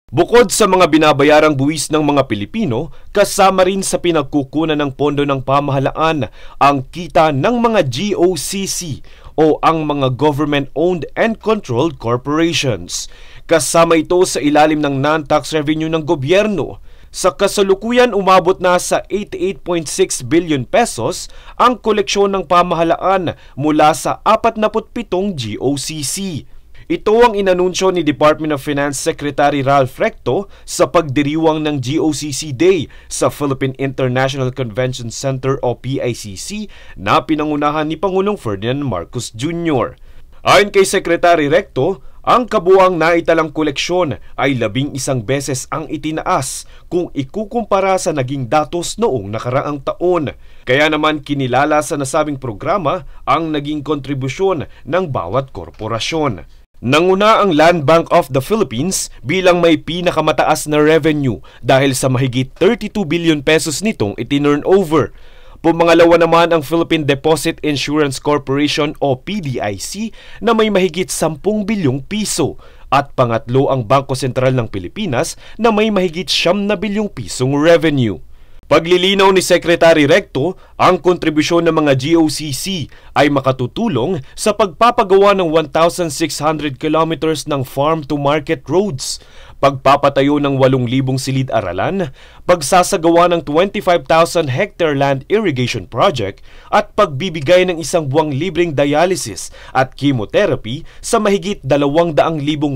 Bukod sa mga binabayarang buwis ng mga Pilipino, kasama rin sa pinagkukunan ng pondo ng pamahalaan ang kita ng mga GOCC o ang mga government-owned and controlled corporations. Kasama ito sa ilalim ng non-tax revenue ng gobyerno. Sa kasalukuyan, umabot na sa 88.6 billion pesos ang koleksyon ng pamahalaan mula sa 47 GOCC. Ito ang inanunsyo ni Department of Finance Secretary Ralph Recto sa pagdiriwang ng GOCC Day sa Philippine International Convention Center o PICC na pinangunahan ni Pangulong Ferdinand Marcos Jr. Ayon kay Secretary Recto, ang kabuang naitalang koleksyon ay 11 beses ang itinaas kung ikukumpara sa naging datos noong nakaraang taon. Kaya naman kinilala sa nasabing programa ang naging kontribusyon ng bawat korporasyon. Nanguna ang Land Bank of the Philippines bilang may pinakamataas na revenue dahil sa mahigit 32 billion pesos nitong itinurn over. Pumangalawa naman ang Philippine Deposit Insurance Corporation o PDIC na may mahigit 10 bilyong piso. At pangatlo ang Bangko Sentral ng Pilipinas na may mahigit 9 bilyong pisong revenue. Paglilinaw ni Secretary Recto, ang kontribusyon ng mga GOCC ay makatutulong sa pagpapagawa ng 1,600 kilometers ng farm-to-market roads, pagpapatayo ng 8,000 silid-aralan, pagsasagawa ng 25,000 hectare land irrigation project at pagbibigay ng 1 buwang libreng dialysis at chemotherapy sa mahigit 200,000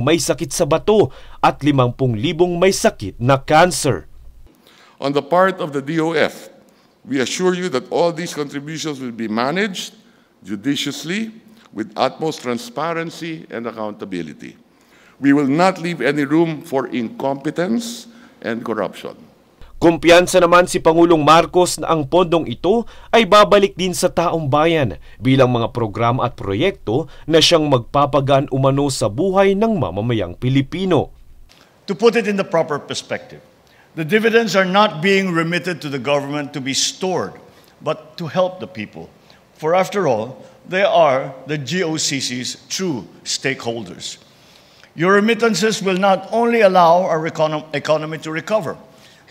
may sakit sa bato at 50,000 may sakit na cancer. On the part of the DOF, we assure you that all these contributions will be managed judiciously with utmost transparency and accountability. We will not leave any room for incompetence and corruption. Kumpiyansa naman si Pangulong Marcos na ang pondong ito ay babalik din sa taong bayan bilang mga programa at proyekto na siyang magpapagaan umano sa buhay ng mamamayang Pilipino. To put it in the proper perspective, the dividends are not being remitted to the government to be stored, but to help the people. For after all, they are the GOCC's true stakeholders. Your remittances will not only allow our economy to recover,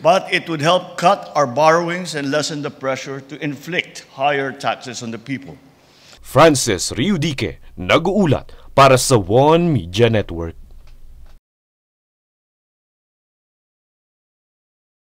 but it would help cut our borrowings and lessen the pressure to inflict higher taxes on the people. Francis Riudique, nag-uulat para sa One Media Network.